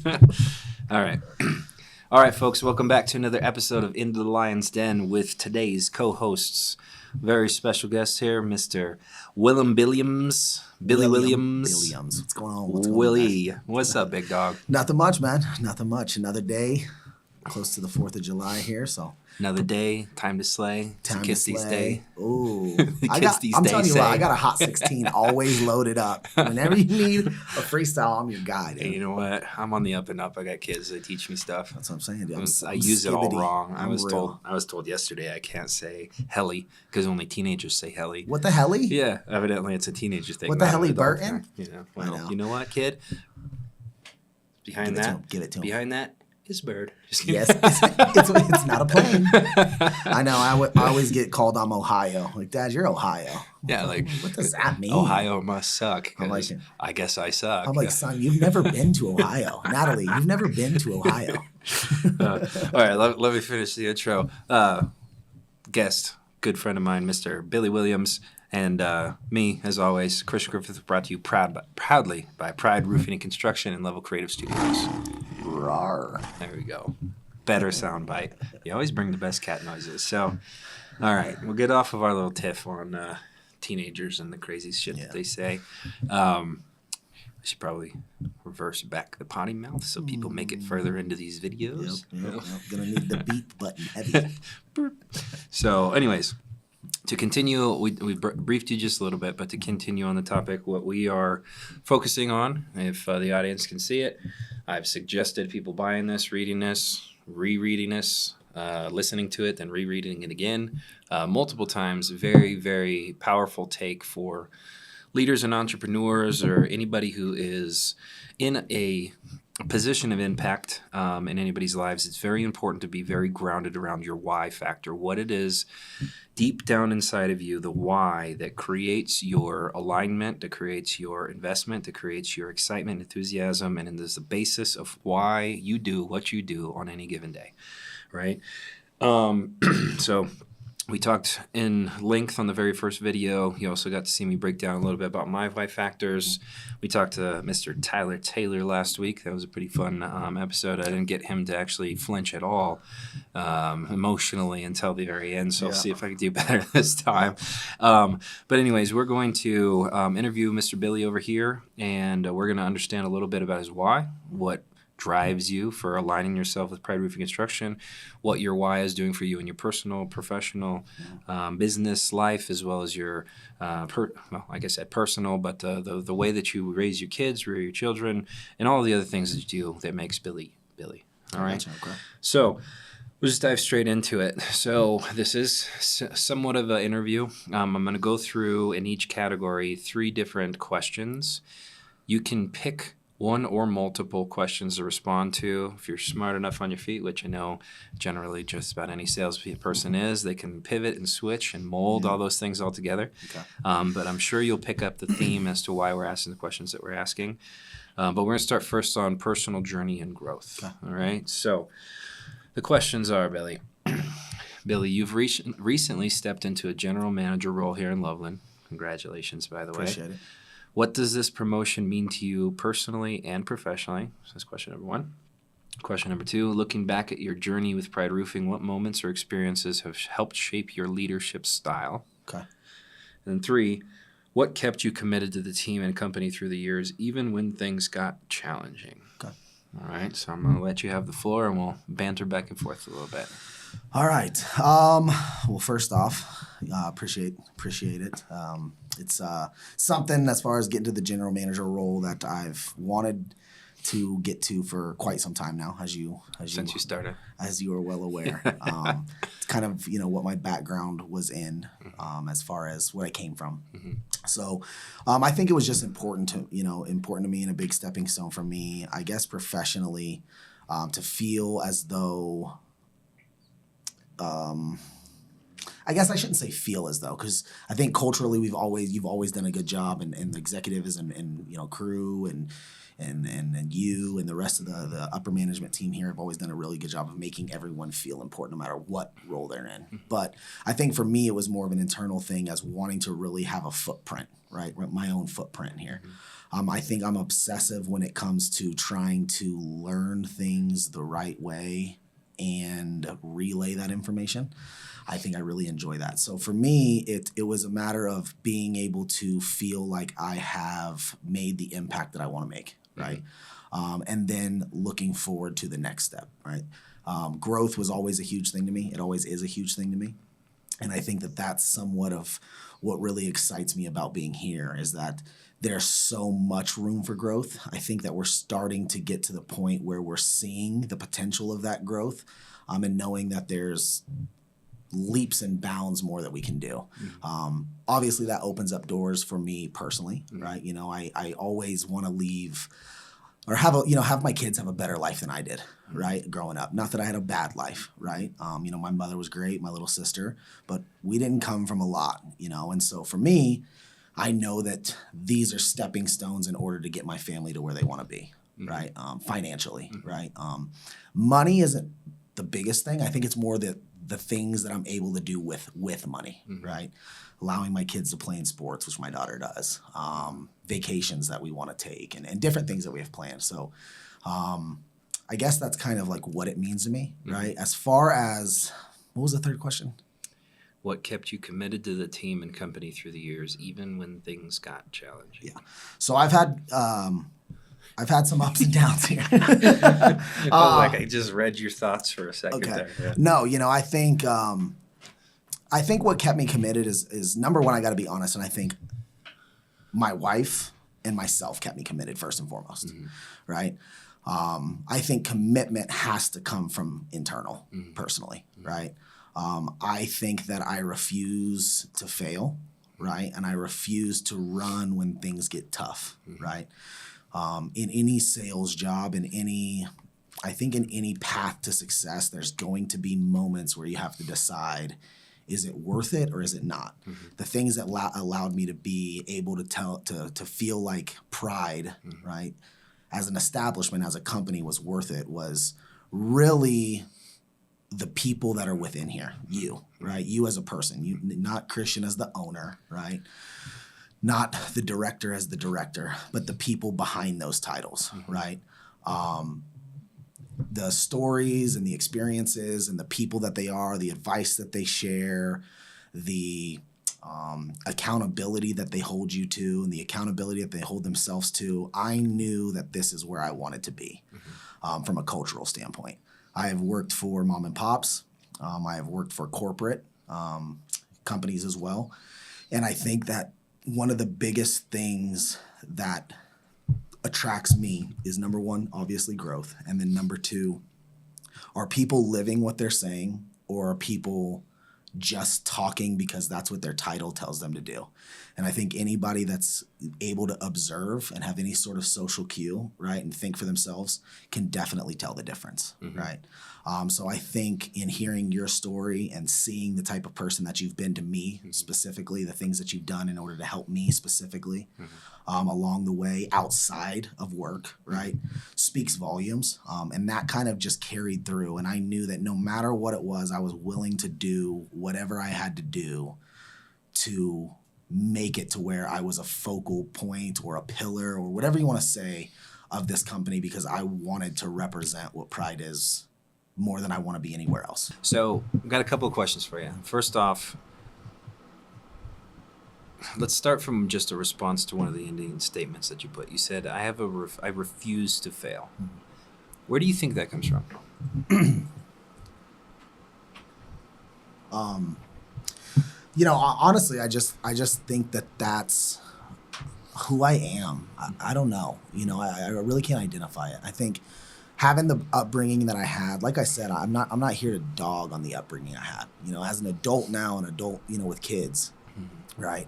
All right. All right, folks, welcome back to another episode of Into the Lion's Den with today's co-hosts. Very special guest here, Mr. Willem Williams. Billy Williams. What's going on? Willie. What's up, big dog? Nothing much, man. Nothing much. Another day, close to the 4th of July here, so. Another day, time to slay. Time Kiss to these slay. day. Ooh. I'm telling you what, I got a Hot 16 always loaded up. Whenever you need a freestyle, I'm your guy, dude. Hey, you know what? I'm on the up and up. I got kids that teach me stuff. That's what I'm saying, dude. I use it all wrong. I was real. told yesterday I can't say helly because only teenagers say helly. What the helly? Yeah, evidently it's a teenager thing. What the helly, Burton? Well, you know what, kid? Behind that is bird. Yes, it's not a plane. I know. I always get called I'm Ohio. Like, Dad, you're Ohio. Yeah, like what does that mean? Ohio must suck. I'm like, I guess I suck. I'm like, son, you've never been to Ohio. Natalie, you've never been to Ohio. All right, let me finish the intro. Guest, good friend of mine, Mr. Billy Williams. And me, as always, Christian Griffith, brought to you proudly by Pride Roofing and Construction and LVL Creative Studios. Rawr. There we go. Better soundbite. You always bring the best cat noises. So, all right, we'll get off of our little tiff on teenagers and the crazy shit that they say. I should probably reverse back the potty mouth so people make it further into these videos. Yep. Gonna need the beep button heavy. So, anyways. To continue, we briefed you just a little bit, but to continue on the topic, what we are focusing on, if the audience can see it, I've suggested people buying this, reading this, rereading this, listening to it, then rereading it again, multiple times. Very, very powerful take for leaders and entrepreneurs or anybody who is in a position of impact in anybody's lives. It's very important to be very grounded around your why factor, what it is deep down inside of you, the why that creates your alignment, that creates your investment, that creates your excitement, enthusiasm, and it is the basis of why you do what you do on any given day, right? So we talked in length on the very first video. You also got to see me break down a little bit about my why factors. We talked to Mr. Tyler Taylor last week. That was a pretty fun episode. I didn't get him to actually flinch at all emotionally until the very end, so I'll see if I can do better this time. But anyways, we're going to interview Mr. Billy over here, and we're going to understand a little bit about his why, what drives you for aligning yourself with Pride Roofing Construction, what your why is doing for you in your personal, professional, business life, as well as your, like I said, personal, but the way that you raise your kids, rear your children, and all the other things that you do that makes Billy. All right? Okay. So we'll just dive straight into it. So this is somewhat of an interview. I'm going to go through in each category 3 different questions. You can pick one or multiple questions to respond to. If you're smart enough on your feet, which I know generally just about any salesperson is, they can pivot and switch and mold all those things all together. Okay. But I'm sure you'll pick up the theme as to why we're asking the questions that we're asking. But we're going to start first on personal journey and growth. Okay. All right. So the questions are, Billy. Billy, you've recently stepped into a general manager role here in Loveland. Congratulations, by the way. Appreciate it. What does this promotion mean to you personally and professionally? So that's question number 1. Question number 2, looking back at your journey with Pride Roofing, what moments or experiences have helped shape your leadership style? Okay. And 3, what kept you committed to the team and company through the years, even when things got challenging? Okay. All right, so I'm going to let you have the floor, and we'll banter back and forth a little bit. All right. Well, first off, appreciate it. It's something as far as getting to the general manager role that I've wanted to get to for quite some time now, as you started, as you are well aware. It's kind of what my background was in, as far as where I came from. Mm-hmm. So, I think it was just important to me and a big stepping stone for me, I guess, professionally, to feel as though. I guess I shouldn't say feel as though, because I think culturally you've always done a good job, and the executives and you know, crew and you and the rest of the upper management team here have always done a really good job of making everyone feel important no matter what role they're in. But I think for me, it was more of an internal thing as wanting to really have a footprint, right? My own footprint here. I think I'm obsessive when it comes to trying to learn things the right way and relay that information. I think I really enjoy that. So for me, it was a matter of being able to feel like I have made the impact that I want to make, right? And then looking forward to the next step, right? Growth was always a huge thing to me. It always is a huge thing to me. And I think that that's somewhat of what really excites me about being here, is that there's so much room for growth. I think that we're starting to get to the point where we're seeing the potential of that growth, and knowing that there's leaps and bounds more that we can do. Obviously, that opens up doors for me personally, right? You know, I always want to leave or have my kids have a better life than I did, right? Growing up. Not that I had a bad life, right? You know, my mother was great, my little sister, but we didn't come from a lot, you know? And so for me, I know that these are stepping stones in order to get my family to where they want to be, right? Financially, right? Money isn't the biggest thing. I think it's more the things that I'm able to do with money, right? Allowing my kids to play in sports, which my daughter does, vacations that we want to take, and different things that we have planned. So I guess that's kind of like what it means to me, right? As far as, what was the third question? What kept you committed to the team and company through the years, even when things got challenging? Yeah. So I've had some ups and downs here. Like I just read your thoughts for a second there. Yeah. No, you know, I think what kept me committed is number one, I got to be honest, and I think my wife and myself kept me committed first and foremost, right? I think commitment has to come from internal, personally, right? I think that I refuse to fail, right? And I refuse to run when things get tough, right? In any sales job, I think in any path to success, there's going to be moments where you have to decide, is it worth it or is it not? The things that allowed me to be able to feel like pride, right, as an establishment, as a company, was worth it, was really the people that are within here, you, right? You as a person, you, not Christian as the owner, right? Not the director as the director, but the people behind those titles, right? The stories and the experiences and the people that they are, the advice that they share, the accountability that they hold you to, and the accountability that they hold themselves to. I knew that this is where I wanted to be from a cultural standpoint. I have worked for mom and pops. I have worked for corporate companies as well. And I think that one of the biggest things that attracts me is, number one, obviously growth. And then number two, are people living what they're saying, or are people just talking because that's what their title tells them to do? And I think anybody that's able to observe and have any sort of social cue, right, and think for themselves can definitely tell the difference, right? So I think in hearing your story and seeing the type of person that you've been to me specifically, the things that you've done in order to help me specifically along the way outside of work, right, speaks volumes. And that kind of just carried through. And I knew that no matter what it was, I was willing to do whatever I had to do to make it to where I was a focal point or a pillar or whatever you want to say of this company, because I wanted to represent what Pride is more than I want to be anywhere else. So I've got a couple of questions for you. First off, let's start from just a response to one of the ending statements that you put. You said, I refuse to fail. Where do you think that comes from? You know, honestly, I just think that that's who I am. I don't know. You know, I really can't identify it. I think having the upbringing that I had, like I said, I'm not here to dog on the upbringing I had. You know, as an adult now, you know, with kids, right?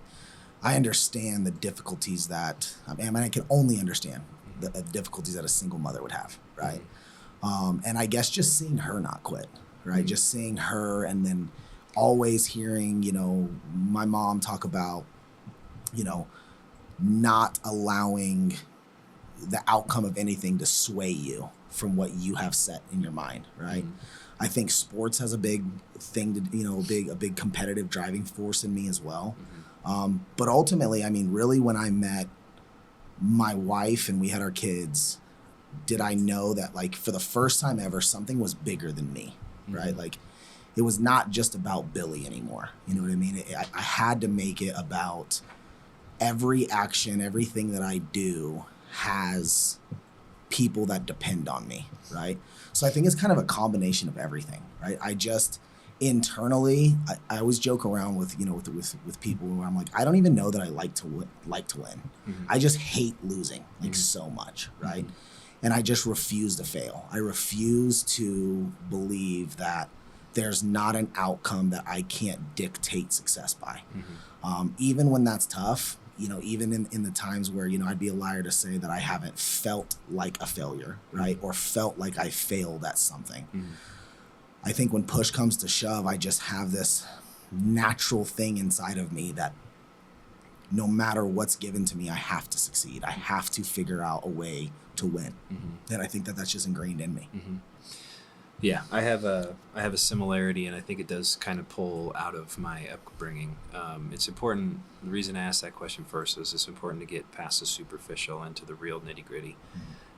I understand the difficulties that, I mean, I can only understand the difficulties that a single mother would have, right? And I guess just seeing her not quit, right? Just seeing her, and then always hearing, my mom talk about, not allowing the outcome of anything to sway you from what you have set in your mind, right? Mm-hmm. I think sports has a big thing to, a big competitive driving force in me as well. Mm-hmm. But ultimately, I mean, really when I met my wife and we had our kids, did I know that, like, for the first time ever, something was bigger than me, mm-hmm. right? Like, it was not just about Billy anymore. You know what I mean? I had to make it about every action, everything that I do has people that depend on me, right? So I think it's kind of a combination of everything, right? I just internally, I always joke around with, with people where I'm like, I don't even know that I like to win. Mm-hmm. I just hate losing, like, mm-hmm. so much, right? Mm-hmm. And I just refuse to fail. I refuse to believe that there's not an outcome that I can't dictate success by. Mm-hmm. Even when that's tough, even in the times where, I'd be a liar to say that I haven't felt like a failure, right? Or felt like I failed at something. Mm-hmm. I think when push comes to shove, I just have this natural thing inside of me that no matter what's given to me, I have to succeed. I have to figure out a way to win. Mm-hmm. And I think that that's just ingrained in me. Mm-hmm. Yeah, I have a similarity, and I think it does kind of pull out of my upbringing. It's important. The reason I asked that question first is it's important to get past the superficial and to the real nitty gritty.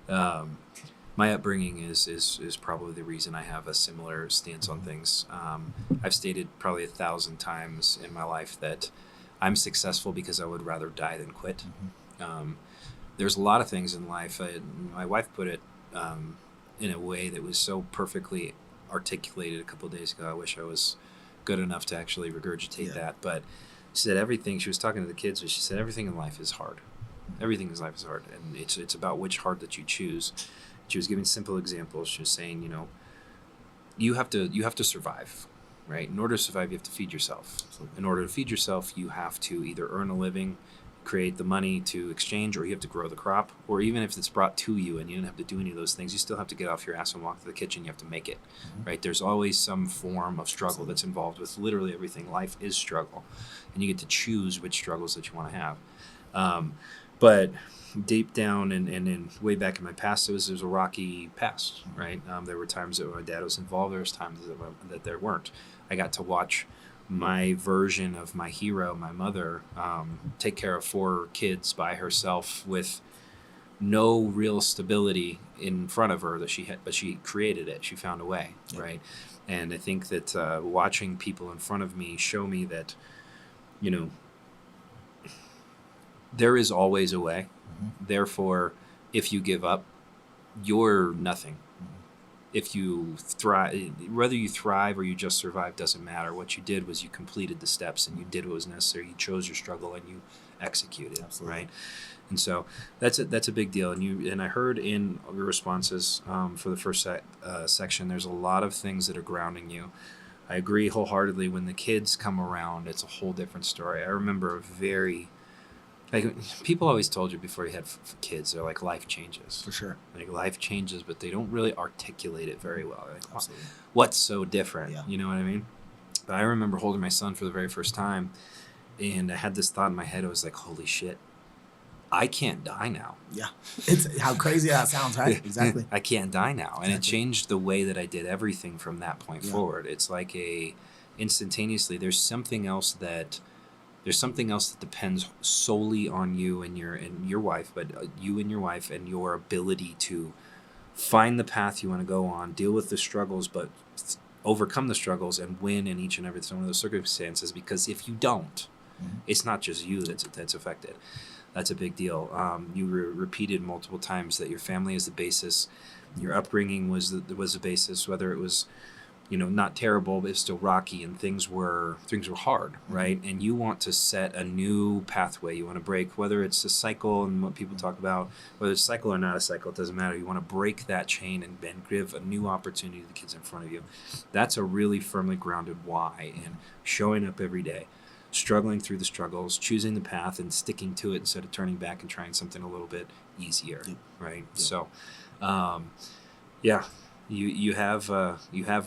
Mm-hmm. My upbringing is probably the reason I have a similar stance on things. I've stated probably 1,000 times in my life that I'm successful because I would rather die than quit. Mm-hmm. There's a lot of things in life. My wife put it in a way that was so perfectly articulated a couple of days ago. I wish I was good enough to actually regurgitate that. But she said everything. She was talking to the kids, but she said everything in life is hard. Everything in life is hard, and it's about which hard that you choose. She was giving simple examples. She was saying, you have to survive, right? In order to survive, you have to feed yourself. Absolutely. In order to feed yourself, you have to either earn a living, create the money to exchange, or you have to grow the crop, or even if it's brought to you and you don't have to do any of those things, you still have to get off your ass and walk to the kitchen. You have to make it, mm-hmm. right? There's always some form of struggle Absolutely. That's involved with literally everything. Life is struggle, and you get to choose which struggles that you want to have. But deep down and way back in my past, it was a rocky past, right? There were times that my dad was involved. There was times that there weren't. I got to watch my version of my hero, my mother, take care of 4 kids by herself with no real stability in front of her that she had, but she created it. She found a way, right? And I think that watching people in front of me show me that, there is always a way. Mm-hmm. Therefore, if you give up, you're nothing. If you thrive, whether you thrive or you just survive doesn't matter. What you did was you completed the steps and you did what was necessary. You chose your struggle and you executed. Absolutely. Right? And so that's a big deal. And I heard in your responses for the first section, there's a lot of things that are grounding you. I agree wholeheartedly. When the kids come around, it's a whole different story. I remember people always told you before you had kids, they're like, life changes. For sure. Like, life changes, but they don't really articulate it very well. Like, absolutely. What's so different? Yeah. You know what I mean? But I remember holding my son for the very first time, and I had this thought in my head. I was like, holy shit, I can't die now. Yeah. It's how crazy that sounds, right? Exactly. I can't die now. And it changed the way that I did everything from that point forward. It's like instantaneously, there's something else that depends solely on you and your wife, but you and your wife and your ability to find the path you want to go on, deal with the struggles, but overcome the struggles and win in each and every one of those circumstances. Because if you don't, mm-hmm. it's not just you that's affected. That's a big deal. You repeated multiple times that your family is the basis, your upbringing was the basis, whether it was not terrible, but it's still rocky, and things were hard, right? And you want to set a new pathway. You want to break, whether it's a cycle and what people talk about, whether it's a cycle or not a cycle, it doesn't matter. You want to break that chain and give a new opportunity to the kids in front of you. That's a really firmly grounded why, and showing up every day, struggling through the struggles, choosing the path and sticking to it instead of turning back and trying something a little bit easier, right? So, You have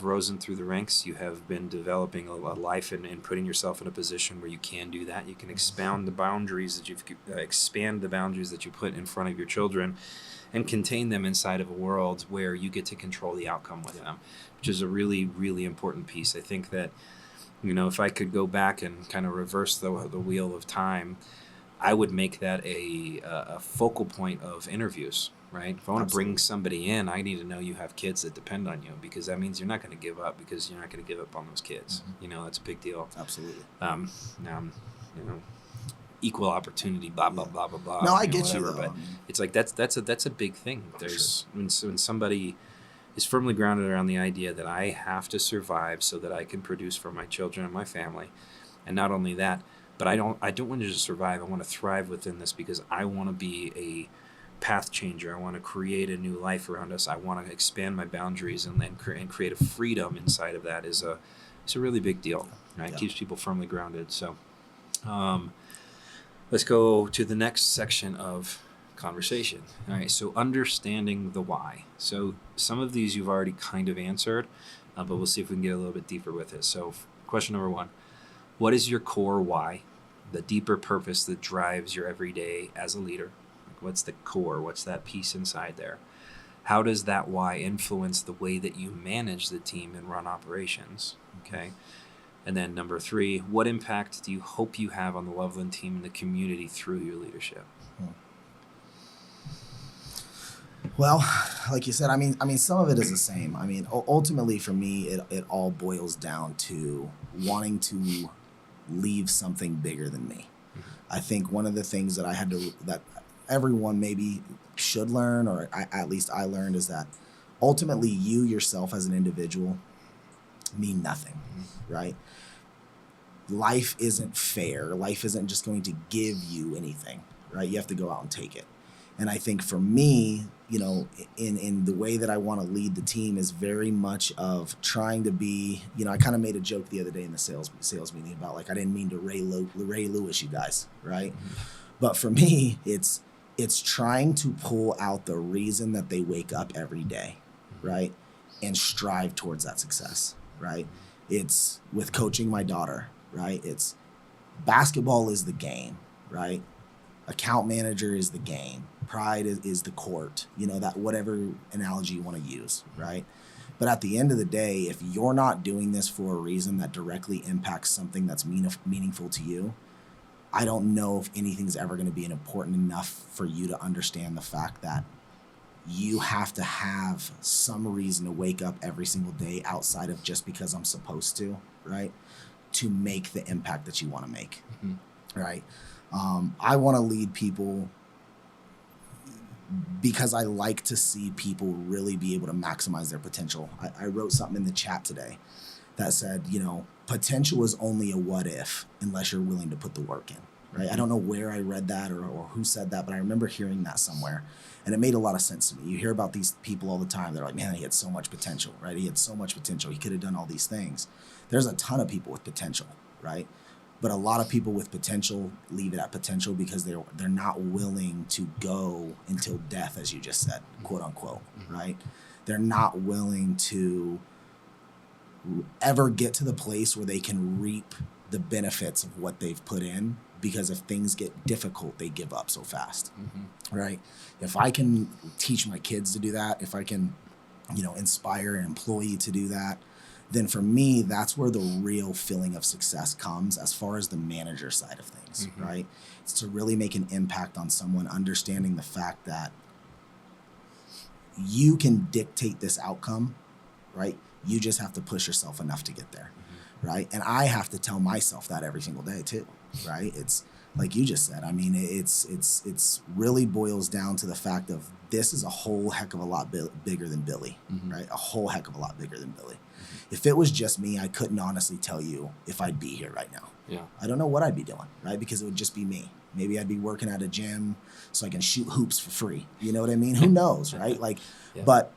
risen through the ranks. You have been developing a life and putting yourself in a position where you can do that. You can expand the boundaries that you put in front of your children, and contain them inside of a world where you get to control the outcome with them, which is a really, really important piece. I think that, if I could go back and kind of reverse the wheel of time, I would make that a focal point of interviews, right? If I want to bring somebody in, I need to know you have kids that depend on you, because that means you're not going to give up, because you're not going to give up on those kids. That's a big deal. Absolutely. Equal opportunity, blah blah blah blah blah. No, I get you, whatever, though. but it's like that's a big thing. There's when somebody is firmly grounded around the idea that I have to survive so that I can produce for my children and my family, and not only that, but I don't want to just survive. I want to thrive within this, because I want to be a path changer. I want to create a new life around us. I want to expand my boundaries and create a freedom inside of that. It's a really big deal, right? Yeah. It keeps people firmly grounded. So. Let's go to the next section of conversation. All right, so understanding the why. So some of these you've already kind of answered, but we'll see if we can get a little bit deeper with it. So question number 1, what is your core why, the deeper purpose that drives your everyday as a leader? What's the core? What's that piece inside there? How does that why influence the way that you manage the team and run operations? Okay. And then number 3, what impact do you hope you have on the Loveland team and the community through your leadership? Well, like you said, I mean, some of it is the same. I mean, ultimately for me, it all boils down to wanting to leave something bigger than me. I think one of the things that everyone maybe should learn, or at least I learned, is that ultimately you yourself as an individual mean nothing, right? Life isn't fair. Life isn't just going to give you anything, right? You have to go out and take it. And I think for me, in the way that I want to lead the team is very much of trying to be, I kind of made a joke the other day in the sales meeting about, like, I didn't mean to Ray Lewis you guys, right? But for me, it's trying to pull out the reason that they wake up every day, right? And strive towards that success, right? It's with coaching my daughter, right? It's basketball is the game, right? Account manager is the game. Pride is the court, that whatever analogy you want to use, right? But at the end of the day, if you're not doing this for a reason that directly impacts something that's meaningful to you, I don't know if anything's ever going to be important enough for you to understand the fact that you have to have some reason to wake up every single day outside of just because I'm supposed to, right? To make the impact that you want to make, right? I want to lead people because I like to see people really be able to maximize their potential. I wrote something in the chat today that said, potential is only a what if unless you're willing to put the work in, right? I don't know where I read that or who said that, but I remember hearing that somewhere, and it made a lot of sense to me. You hear about these people all the time. They're like, man, he had so much potential, right? He had so much potential. He could have done all these things. There's a ton of people with potential, right? But a lot of people with potential leave it at potential because they're not willing to go until death, as you just said, quote unquote, right? They're not willing to ever get to the place where they can reap the benefits of what they've put in, because if things get difficult, they give up so fast, right? If I can teach my kids to do that, if I can, inspire an employee to do that, then for me, that's where the real feeling of success comes as far as the manager side of things, right? It's to really make an impact on someone, understanding the fact that you can dictate this outcome, right? You just have to push yourself enough to get there, right? And I have to tell myself that every single day too, right? It's like you just said. I mean, it's really boils down to the fact of this is a whole heck of a lot bigger than Billy, right? A whole heck of a lot bigger than Billy. If it was just me, I couldn't honestly tell you if I'd be here right now. Yeah. I don't know what I'd be doing, right? Because it would just be me. Maybe I'd be working at a gym so I can shoot hoops for free. You know what I mean? Who knows, right? Like, but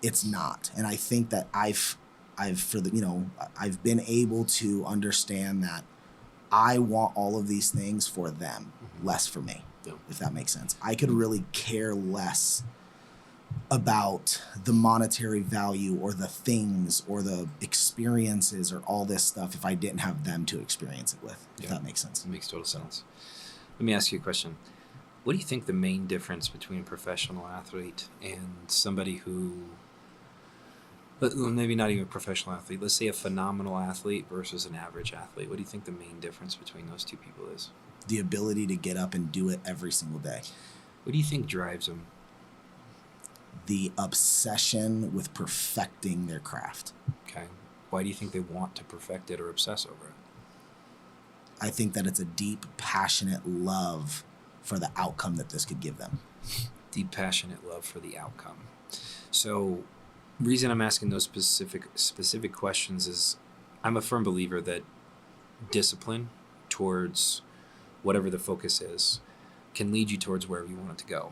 it's not. And I think that I've been able to understand that I want all of these things for them, less for me, if that makes sense. I could really care less about the monetary value or the things or the experiences or all this stuff if I didn't have them to experience it with, if that makes sense. It makes total sense. Let me ask you a question. What do you think the main difference between a professional athlete and somebody who, maybe not even a professional athlete, let's say a phenomenal athlete versus an average athlete? What do you think the main difference between those two people is? The ability to get up and do it every single day. What do you think drives them? The obsession with perfecting their craft. Okay. Why do you think they want to perfect it or obsess over it? I think that it's a deep, passionate love for the outcome that this could give them. Deep, passionate love for the outcome. So, reason I'm asking those specific questions is I'm a firm believer that discipline towards whatever the focus is can lead you towards wherever you want it to go.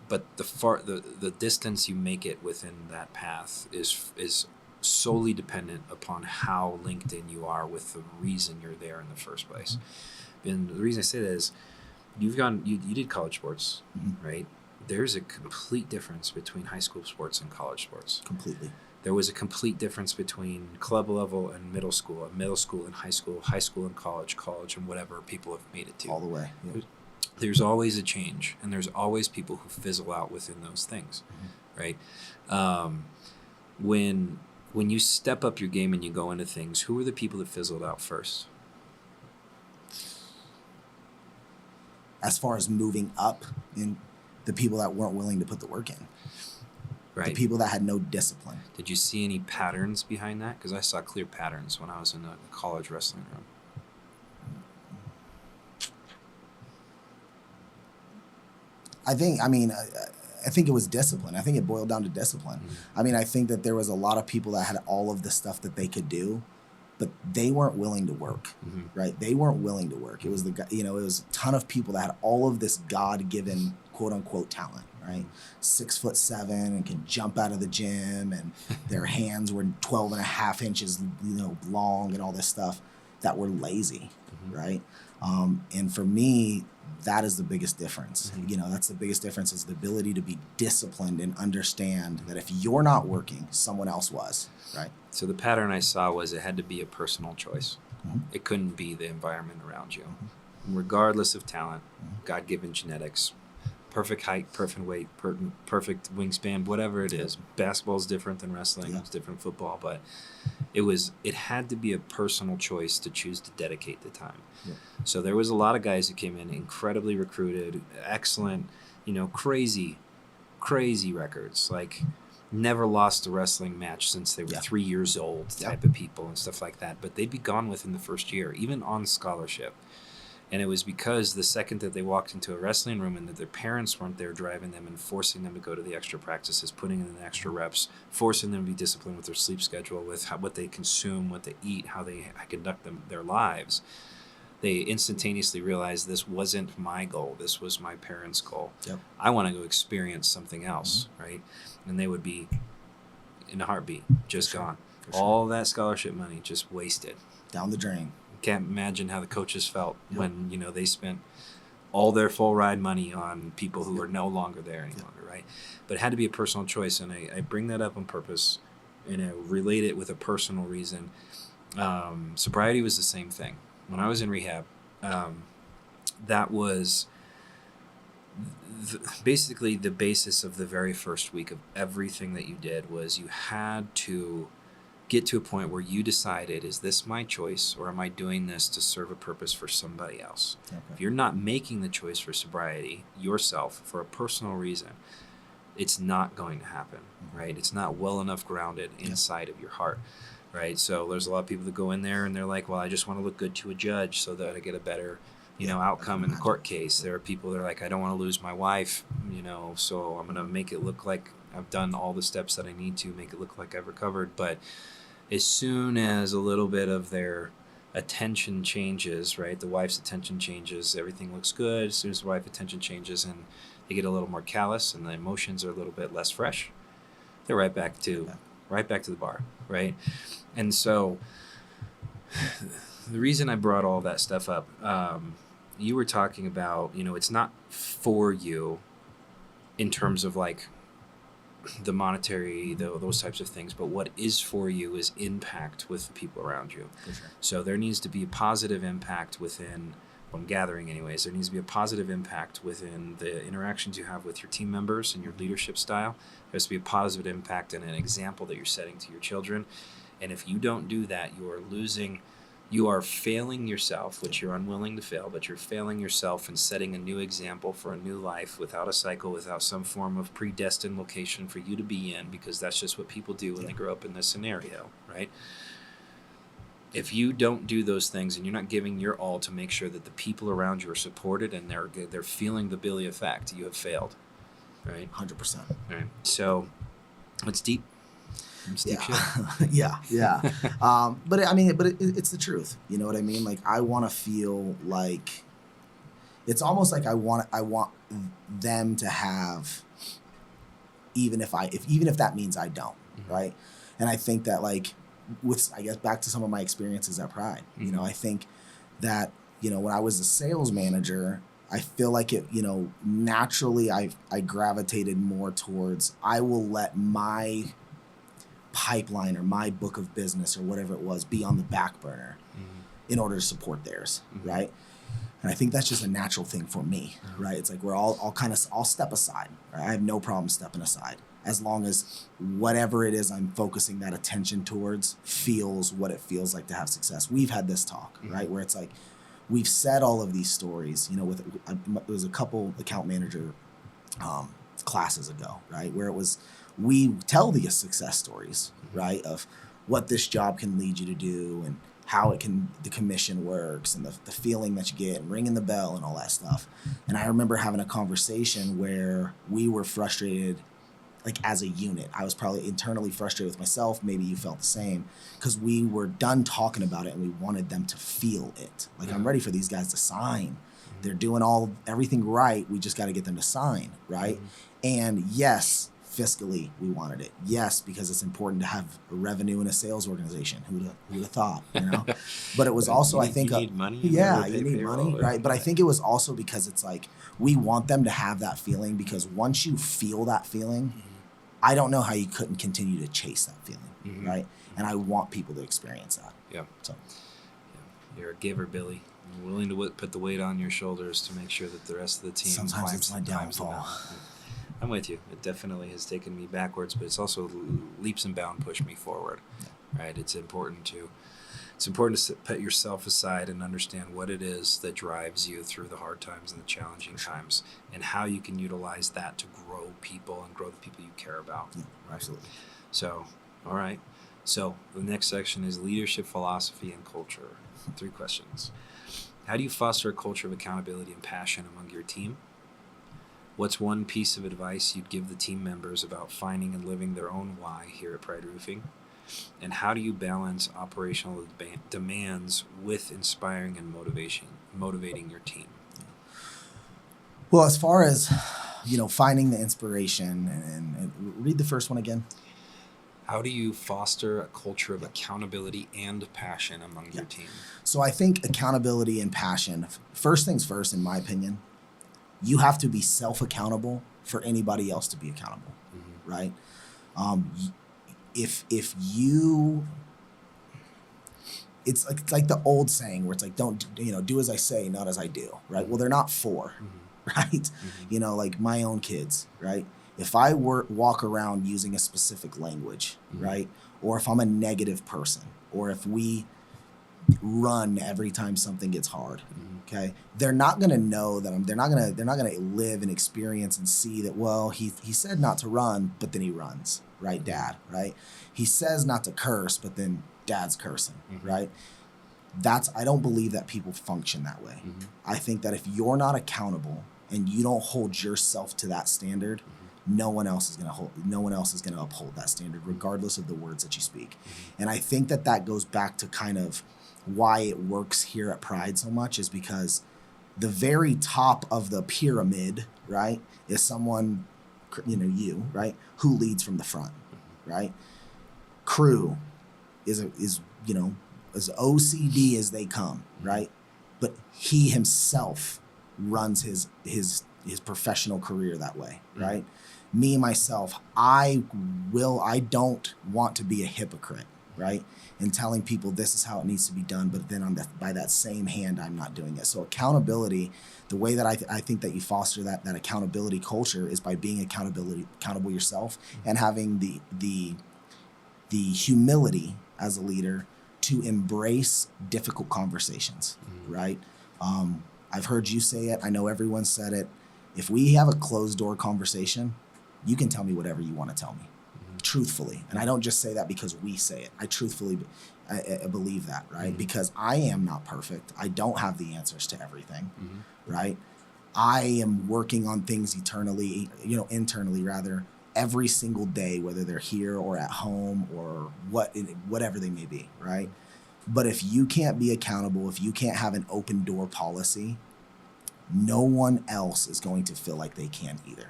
But the distance you make it within that path is solely dependent upon how linked in you are with the reason you're there in the first place. And the reason I say that is you did college sports, right? There's a complete difference between high school sports and college sports. Completely. There was a complete difference between club level and middle school and high school and college and whatever people have made it to. All the way. Yeah. There's always a change, and there's always people who fizzle out within those things, right? When you step up your game and you go into things, who are the people that fizzled out first? As far as moving up, in the people that weren't willing to put the work in. Right. The people that had no discipline. Did you see any patterns behind that? Because I saw clear patterns when I was in the college wrestling room. I think it was discipline. I think it boiled down to discipline. I mean, I think that there was a lot of people that had all of the stuff that they could do, but they weren't willing to work, right? They weren't willing to work. It was it was a ton of people that had all of this God-given quote unquote talent, right? 6'7" and can jump out of the gym, and their hands were 12.5 inches, long, and all this stuff, that were lazy, right? And for me, that is the biggest difference. That's the biggest difference, is the ability to be disciplined and understand that if you're not working, someone else was, right? So the pattern I saw was it had to be a personal choice. It couldn't be the environment around you. Regardless of talent, God-given genetics, perfect height, perfect weight, perfect wingspan, whatever it is. Basketball's different than wrestling. It's different than football, but it had to be a personal choice to choose to dedicate the time. So there was a lot of guys who came in incredibly recruited, excellent, crazy records, like never lost a wrestling match since they were 3 years old type of people and stuff like that. But they'd be gone within the first year, even on scholarship. And it was because the second that they walked into a wrestling room and that their parents weren't there driving them and forcing them to go to the extra practices, putting in the extra reps, forcing them to be disciplined with their sleep schedule, with what they consume, what they eat, how they conduct their lives, they instantaneously realized this wasn't my goal. This was my parents' goal. I want to go experience something else, right? And they would be, in a heartbeat, just gone. All that scholarship money just wasted. Down the drain. Can't imagine how the coaches felt when they spent all their full ride money on people who are no longer there any longer, right? But it had to be a personal choice, and I bring that up on purpose, and I relate it with a personal reason. Sobriety was the same thing. When I was in rehab, that was basically the basis of the very first week of everything that you did. Was you had to get to a point where you decided, is this my choice, or am I doing this to serve a purpose for somebody else? If you're not making the choice for sobriety yourself for a personal reason, it's not going to happen, right? It's not well enough grounded inside of your heart, right? So there's a lot of people that go in there and they're like, well, I just want to look good to a judge so that I get a better outcome in the court case. There are people that are like, I don't want to lose my wife, so I'm going to make it look like I've done all the steps that I need to make it look like I've recovered. But as soon as a little bit of their attention changes, right, the wife's attention changes, everything looks good. As soon as the wife's attention changes and they get a little more callous and the emotions are a little bit less fresh, they're right back to the bar, right? And so the reason I brought all that stuff up, you were talking about, it's not for you in terms of like the monetary, those types of things, but what is for you is impact with the people around you. For sure. So there needs to be a positive impact within what I'm gathering anyways. There needs to be a positive impact within the interactions you have with your team members and your leadership style. There has to be a positive impact and an example that you're setting to your children. And if you don't do that, you are failing yourself, which you're unwilling to fail, but you're failing yourself and setting a new example for a new life without a cycle, without some form of predestined location for you to be in, because that's just what people do when they grow up in this scenario, right? If you don't do those things and you're not giving your all to make sure that the people around you are supported and they're feeling the Billy effect, you have failed, right? 100%. Right. So it's deep. It's deep shit. yeah. But it's the truth. You know what I mean? Like, I want to feel like it's almost like I want them to have, even if that means I don't, right? And I think that, like, I guess back to some of my experiences at Pride, you know, I think that, you know, when I was a sales manager, I feel like it, you know, naturally I gravitated more towards, I will let my pipeline or my book of business or whatever it was be on the back burner in order to support theirs, right? And I think that's just a natural thing for me, right? It's like I'll step aside, right? I have no problem stepping aside as long as whatever it is I'm focusing that attention towards feels what it feels like to have success. We've had this talk, right? Where it's like, we've said all of these stories, you know, it was a couple account manager classes ago, right? Where we tell the success stories, right? Of what this job can lead you to do and how the commission works and the feeling that you get and ringing the bell and all that stuff. And I remember having a conversation where we were frustrated, like, as a unit. I was probably internally frustrated with myself. Maybe you felt the same, because we were done talking about it and we wanted them to feel it. Like, I'm ready for these guys to sign. They're doing everything right. We just got to get them to sign, right? And yes, fiscally, we wanted it. Yes, because it's important to have a revenue in a sales organization. Who'd have thought, you know? But it was also, I think, you need money. Yeah, you need money, right? But I think it was also because it's like, we want them to have that feeling, because once you feel that feeling, I don't know how you couldn't continue to chase that feeling, right? And I want people to experience that. Yeah. So, you're a giver, Billy. You're willing to put the weight on your shoulders to make sure that the rest of the team sometimes it's my downfall. I'm with you. It definitely has taken me backwards, but it's also leaps and bounds pushed me forward. Right? It's important to put yourself aside and understand what it is that drives you through the hard times and the challenging times, and how you can utilize that to grow people and grow the people you care about. Yeah, absolutely. So, all right. So the next section is leadership philosophy and culture. 3 questions. How do you foster a culture of accountability and passion among your team? What's one piece of advice you'd give the team members about finding and living their own why here at Pride Roofing? And how do you balance operational demands with inspiring and motivating your team? Well, as far as, you know, finding the inspiration, and read the first one again. How do you foster a culture of accountability and passion among your team? So I think accountability and passion, first things first, in my opinion, you have to be self-accountable for anybody else to be accountable, right? If you, it's like the old saying where it's like, don't, you know, do as I say, not as I do, right? Well, they're not for, right? You know, like my own kids, right? If I walk around using a specific language, right? Or if I'm a negative person, or if we run every time something gets hard, okay, they're not gonna know that they're not gonna live and experience and see that, well, he said not to run, but then he runs, right, Dad, right? He says not to curse, but then Dad's cursing, right? I don't believe that people function that way. I think that if you're not accountable and you don't hold yourself to that standard, no one else is going to uphold that standard, regardless of the words that you speak. And I think that goes back to kind of why it works here at Pride so much, is because the very top of the pyramid, right, is someone, you know, you, right, who leads from the front, right? Crew is you know, as OCD as they come, right? But he himself runs his his professional career that way, right? Me, myself, I don't want to be a hypocrite, right? In telling people this is how it needs to be done, but then by that same hand, I'm not doing it. So accountability, the way that I think that you foster that accountability culture is by being accountable yourself and having the humility as a leader to embrace difficult conversations, right? I've heard you say it. I know everyone said it. If we have a closed door conversation, you can tell me whatever you want to tell me, truthfully. And I don't just say that because we say it. I truthfully I believe that, right? Because I am not perfect. I don't have the answers to everything, right? I am working on things internally rather, every single day, whether they're here or at home or whatever they may be, right? But if you can't be accountable, if you can't have an open door policy, no one else is going to feel like they can either,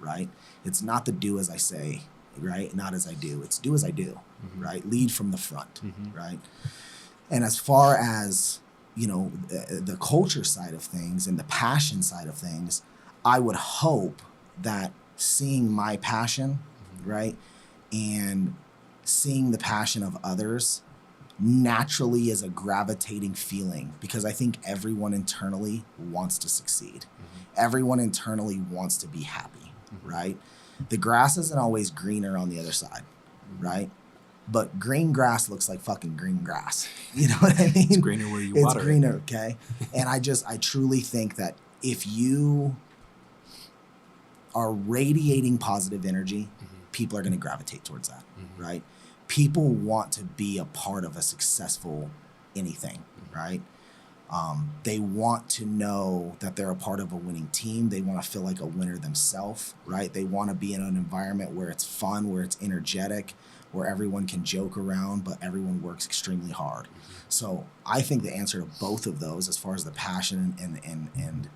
right? It's not the do as I say, right? Not as I do. It's do as I do, right? Lead from the front, right? And as far as, the culture side of things and the passion side of things, I would hope that seeing my passion, right, and seeing the passion of others naturally is a gravitating feeling, because I think everyone internally wants to succeed. Everyone internally wants to be happy, right? The grass isn't always greener on the other side, right? But green grass looks like fucking green grass. You know what I mean? It's greener where you water it. It's greener, okay? And I truly think that if you are radiating positive energy, people are going to gravitate towards that, right? People want to be a part of a successful anything, right? They want to know that they're a part of a winning team. They want to feel like a winner themselves, right? They want to be in an environment where it's fun, where it's energetic, where everyone can joke around, but everyone works extremely hard. So I think the answer to both of those, as far as the passion and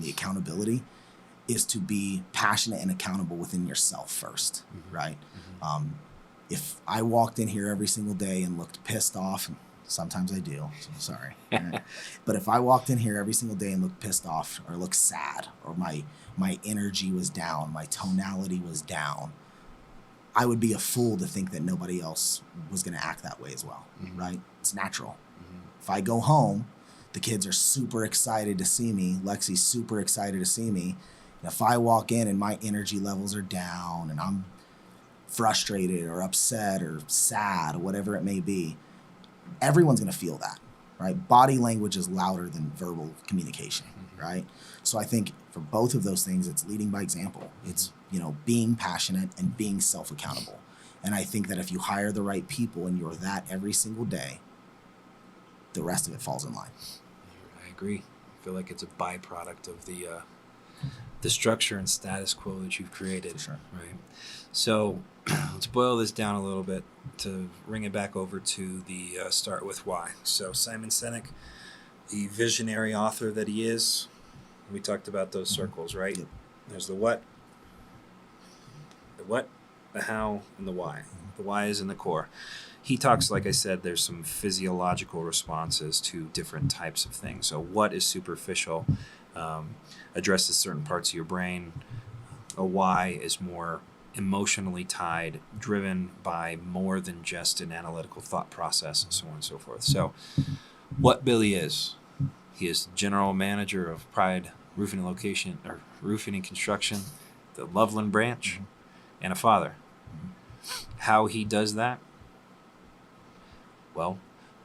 the accountability, is to be passionate and accountable within yourself first, right? If I walked in here every single day and looked pissed off, sometimes I do, so sorry. Right? But if I walked in here every single day and looked pissed off or looked sad, or my energy was down, my tonality was down, I would be a fool to think that nobody else was going to act that way as well, right? It's natural. If I go home, the kids are super excited to see me. Lexi's super excited to see me. And if I walk in and my energy levels are down and I'm frustrated or upset or sad or whatever it may be, everyone's going to feel that, right? Body language is louder than verbal communication, right? So I think for both of those things, it's leading by example. It's, being passionate and being self-accountable. And I think that if you hire the right people and you're that every single day, the rest of it falls in line. I agree. I feel like it's a byproduct of the structure and status quo that you've created. For sure. Right. So let's boil this down a little bit to bring it back over to the start with why. So Simon Sinek, the visionary author that he is, we talked about those circles, right? Yep. There's the what, the how, and the why. The why is in the core. He talks, like I said, there's some physiological responses to different types of things. So what is superficial, addresses certain parts of your brain. A why is more emotionally tied, driven by more than just an analytical thought process, and so on and so forth. So what Billy is, he is general manager of Pride Roofing and Construction, the Loveland branch, and a father. How he does that? Well,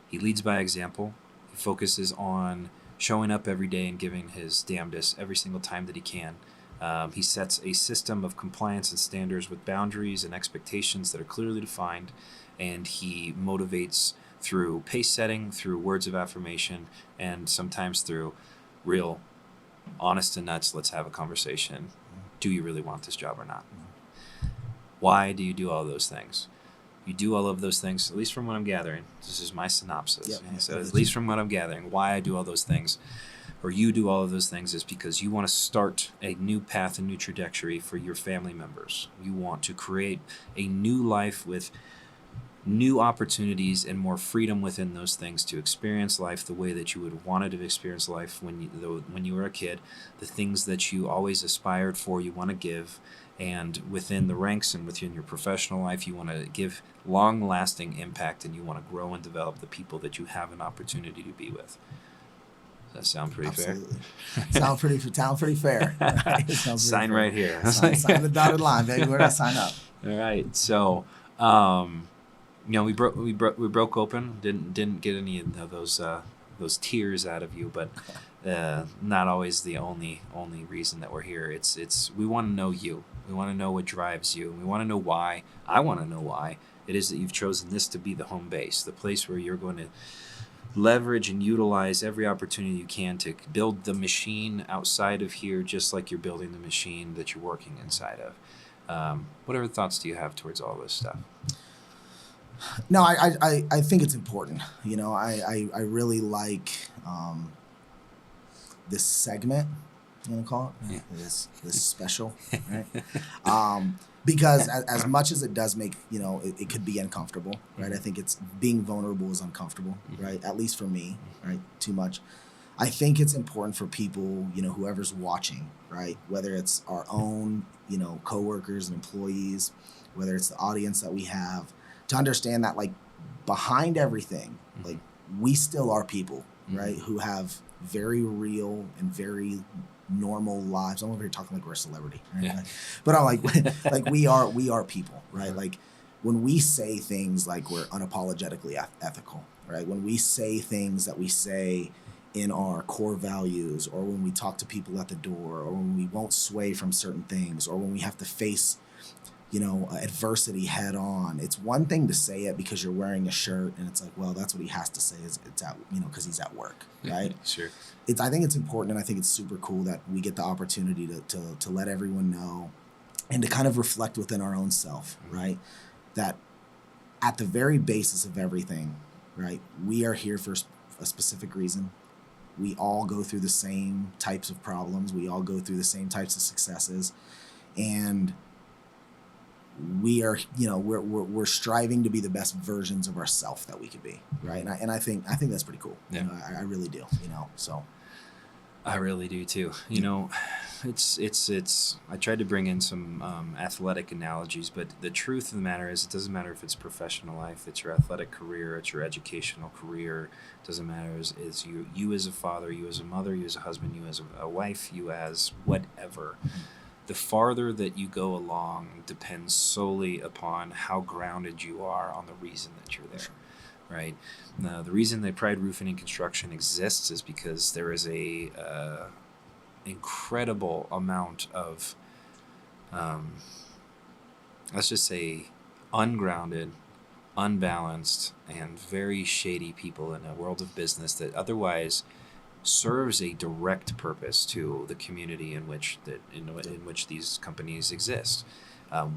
he leads by example. He focuses on showing up every day and giving his damnedest every single time that he can. He sets a system of compliance and standards with boundaries and expectations that are clearly defined, and he motivates through pace setting, through words of affirmation, and sometimes through real, honest and nuts, let's have a conversation. Do you really want this job or not? Why do you do all those things? You do all of those things, at least from what I'm gathering. This is my synopsis. Yep. So at least from what I'm gathering, why I do all those things, or you do all of those things, is because you want to start a new path, a new trajectory for your family members. You want to create a new life with new opportunities and more freedom within those things to experience life the way that you would wanted to experience life when you were a kid, the things that you always aspired for, you want to give, and within the ranks and within your professional life, you want to give long-lasting impact, and you want to grow and develop the people that you have an opportunity to be with. Does that sound pretty Absolutely. fair? Sound pretty fair. Right? Sounds pretty Sign fair. right here. Sign the dotted line, baby. Where do I sign up? All right. So, we broke open. Didn't get any of those tears out of you, but not always the only reason that we're here. It's we want to know you. We want to know what drives you. We want to know why. I want to know why it is that you've chosen this to be the home base, the place where you're going to leverage and utilize every opportunity you can to build the machine outside of here, just like you're building the machine that you're working inside of. Whatever thoughts do you have towards all this stuff? No, I think it's important. I really like this segment, you want to call it? Yeah. This special, right? Because as much as it does make, it could be uncomfortable, right? I think it's being vulnerable is uncomfortable, right? At least for me, right? Too much. I think it's important for people, whoever's watching, right? Whether it's our own, coworkers and employees, whether it's the audience that we have, to understand that, like, behind everything, like, we still are people, right? Who have very real and very normal lives. I'm over here talking like we're a celebrity, right? Yeah. But I'm like we are people, right? Like, when we say things like we're unapologetically ethical, right? When we say things that we say in our core values, or when we talk to people at the door, or when we won't sway from certain things, or when we have to face adversity head on. It's one thing to say it because you're wearing a shirt and it's like, well, that's what he has to say, is it's at, because he's at work, right? Sure. I think it's important, and I think it's super cool that we get the opportunity to let everyone know and to kind of reflect within our own self, right? That at the very basis of everything, right, we are here for a specific reason. We all go through the same types of problems. We all go through the same types of successes. And we are, we're striving to be the best versions of ourselves that we could be, right? And I think that's pretty cool. Yeah. I really do. So. I really do too. It's. I tried to bring in some athletic analogies, but the truth of the matter is, it doesn't matter if it's professional life, it's your athletic career, it's your educational career. It doesn't matter is you as a father, you as a mother, you as a husband, you as a wife, you as whatever. The farther that you go along depends solely upon how grounded you are on the reason that you're there, right? Now, the reason that Pride Roofing and Construction exists is because there is a incredible amount of, let's just say, ungrounded, unbalanced, and very shady people in a world of business that otherwise serves a direct purpose to the community in which these companies exist.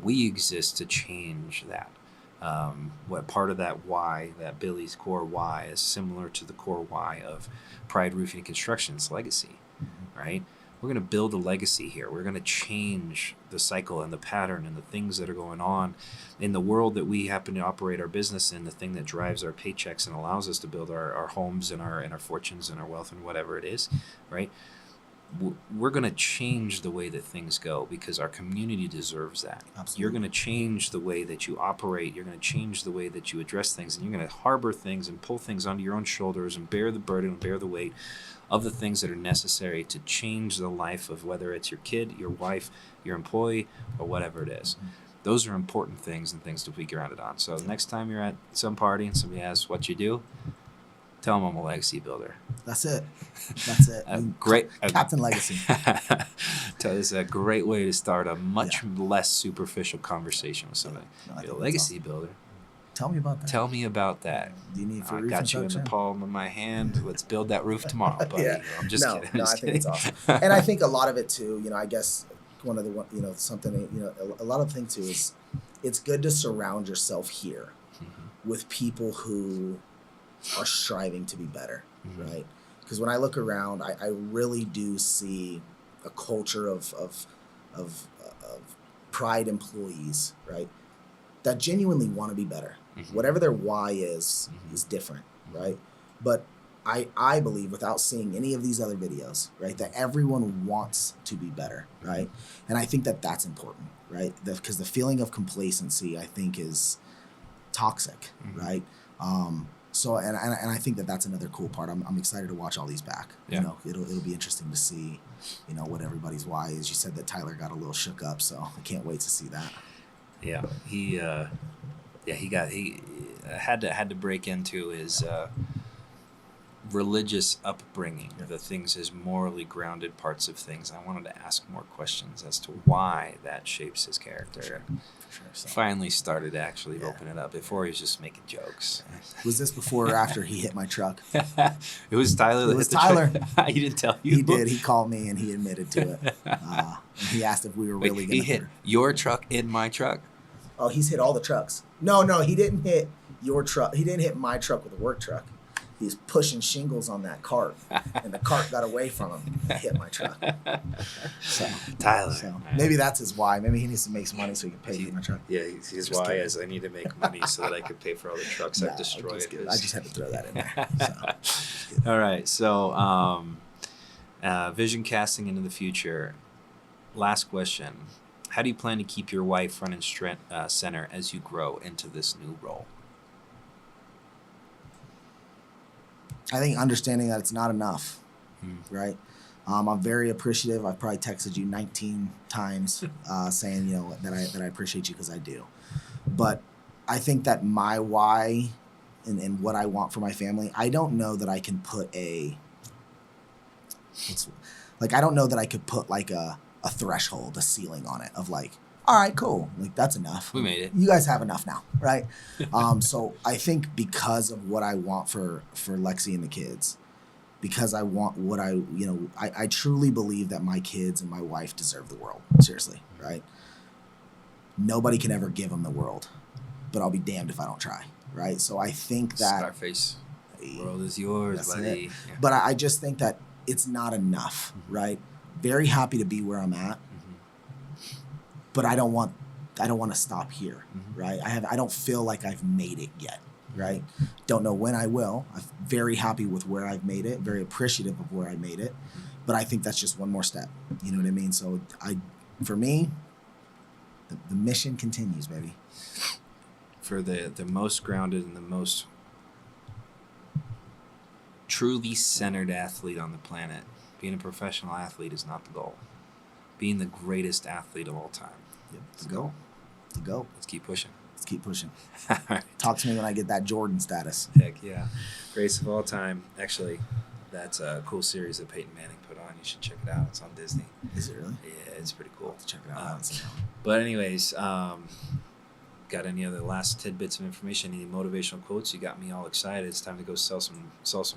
We exist to change that. What part of that why, that Billy's core why, is similar to the core why of Pride Roofing and Construction's legacy, right? We're going to build a legacy here. We're going to change the cycle and the pattern and the things that are going on in the world that we happen to operate our business in, the thing that drives our paychecks and allows us to build our homes and our fortunes and our wealth and whatever it is, right? We're going to change the way that things go because our community deserves that. Absolutely. You're going to change the way that you operate. You're going to change the way that you address things, and you're going to harbor things and pull things onto your own shoulders and bear the burden and bear the weight of the things that are necessary to change the life of whether it's your kid, your wife, your employee, or whatever it is. Those are important things and things to be grounded on. So the next time you're at some party and somebody asks what you do, tell them I'm a legacy builder. That's it. Captain Legacy. It's a great way to start a much less superficial conversation with somebody. You're a legacy builder. Tell me about that. Tell me about that. Do you need for I roof got you in the palm of my hand. Let's build that roof tomorrow, buddy. Yeah. I'm just kidding. No, I think it's awesome. And I think a lot of it too, I guess one of the, something, a lot of the thing too is it's good to surround yourself here with people who are striving to be better, right? Because when I look around, I really do see a culture of Pride employees, right? that genuinely want to be better. Whatever their why is different, right? But I believe, without seeing any of these other videos, right, that everyone wants to be better, right? And I think that that's important, right? Because the feeling of complacency, I think, is toxic, right? So and I think that that's another cool part. I'm excited to watch all these back. Yeah. You know, it'll be interesting to see, you know, what everybody's why is. You said that Tyler got a little shook up, so I can't wait to see that. Yeah, he had to break into his religious upbringing, the things, his morally grounded parts of things. I wanted to ask more questions as to why that shapes his character. For sure. So, Finally started to actually open it up. Before he was just making jokes. was this before or after he hit my truck? It was Tyler. It was Tyler. He didn't tell you. He did. He called me and he admitted to it. And he asked if we were really going to. He hit your truck in my truck. Oh, he's hit all the trucks. No, he didn't hit your truck. He didn't hit my truck with a work truck. He's pushing shingles on that cart, and the cart got away from him and hit my truck. So, Tyler. So maybe that's his why. Maybe he needs to make some money so he can pay for my truck. Yeah, his why is I need to make money so that I could pay for all the trucks I've destroyed. I just had to throw that in there. So, all right, so vision casting into the future. Last question. How do you plan to keep your wife front and center as you grow into this new role? I think understanding that it's not enough, right? I'm very appreciative. I've probably texted you 19 times saying, you know, that I appreciate you, because I do. But I think that my why and what I want for my family, I don't know that I can put I don't know that I could put like a threshold, a ceiling on it of like, all right, cool. Like, that's enough. We made it. You guys have enough now, right? So I think because of what I want for Lexi and the kids, because I want what I truly believe that my kids and my wife deserve the world. Seriously, right? Nobody can ever give them the world, but I'll be damned if I don't try, right? So I think that Scarface, world is yours, buddy. Yeah. But I just think that it's not enough, right? Very happy to be where I'm at. But I don't want to stop here, right? I don't feel like I've made it yet, right? Don't know when I will. I'm very happy with where I've made it, very appreciative of where I made it, but I think that's just one more step. You know what I mean? So for me, the mission continues, baby. For the most grounded and the most truly centered athlete on the planet, being a professional athlete is not the goal. Being the greatest athlete of all time. Yep. The go. Let's keep pushing. All right. Talk to me when I get that Jordan status. Heck yeah. Greatest of all time. Actually, that's a cool series that Peyton Manning put on. You should check it out. It's on Disney. Is it really? Yeah, it's pretty cool. Check it out. But anyways, got any other last tidbits of information? Any motivational quotes? You got me all excited. It's time to go sell some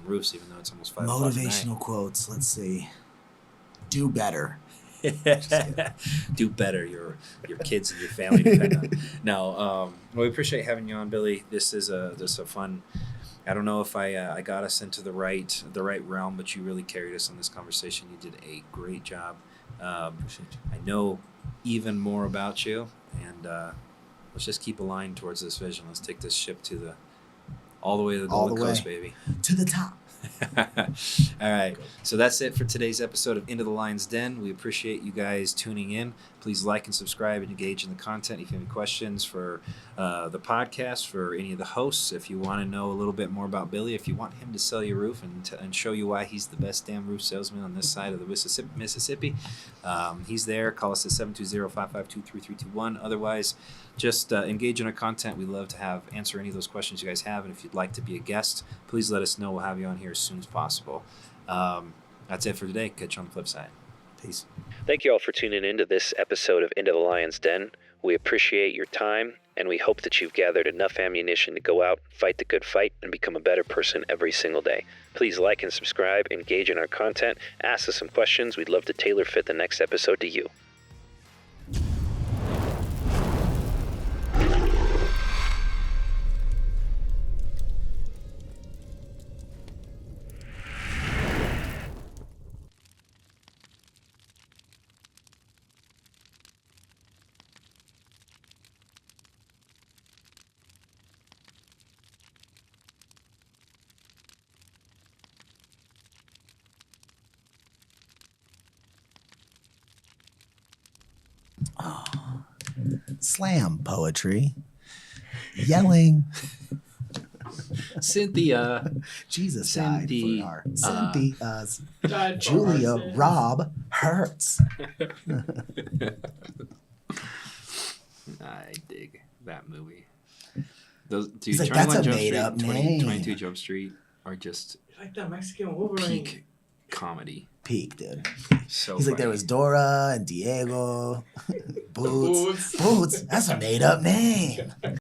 roofs, even though it's almost 5 o'clock at night. Motivational quotes. Let's see. Do better. Do better. Your kids and your family depend on. No, well, we appreciate having you on, Billy. This is a fun. I don't know if I got us into the right realm, but you really carried us on this conversation. You did a great job. Appreciate you. I know even more about you, and let's just keep aligned towards this vision. Let's take this ship all the way to the Golden Coast, baby. To the top. All right. So that's it for today's episode of Into the Lion's Den. We appreciate you guys tuning in. Please like and subscribe and engage in the content. If you have any questions for the podcast, for any of the hosts, if you want to know a little bit more about Billy, if you want him to sell your roof and show you why he's the best damn roof salesman on this side of the Mississippi, he's there. Call us at 720-552-3321. Otherwise, just engage in our content. We love to answer any of those questions you guys have. And if you'd like to be a guest, please let us know. We'll have you on here as soon as possible. That's it for today. Catch you on the flip side. Peace. Thank you all for tuning in to this episode of Into the Lion's Den. We appreciate your time, and we hope that you've gathered enough ammunition to go out, fight the good fight, and become a better person every single day. Please like and subscribe, engage in our content, ask us some questions. We'd love to tailor fit the next episode to you. Slam poetry. Yelling. Cynthia. Jesus died Cynthia. for our Cynthia. Julia Rob Hurts. I dig that movie. Those dude, He's like, 21 that's a Jump made Street, up 20, name. 22 Jump Street are just Like that Mexican Wolverine. peak comedy. Peak, dude. So He's like, there funny. was Dora and Diego. Boots. Boots. Boots. That's a made up name.